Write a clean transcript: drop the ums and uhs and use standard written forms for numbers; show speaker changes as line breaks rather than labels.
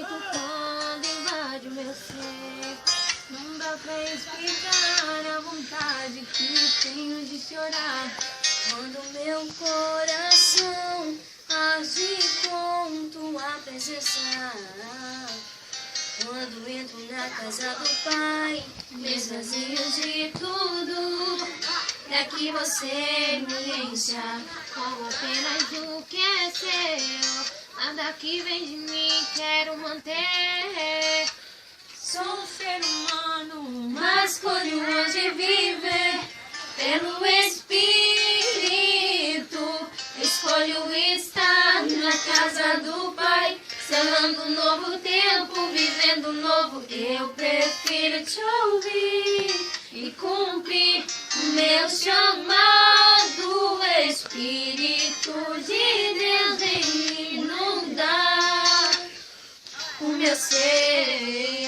sinto quando invade o meu ser. Não dá pra explicar a vontade que tenho de chorar quando meu coração age com tua presença. Quando entro na casa do Pai, me esvazio de tudo, pra que você me encha com apenas o que é seu. Nada que vem de mim quero manter. Sou um ser humano, mas escolho hoje viver pelo Espírito. Escolho estar na casa do Pai, selando um novo tempo, vivendo um novo. Eu prefiro te ouvir e cumprir o meu chamado. Espírito de Deus vem inundar o meu ser.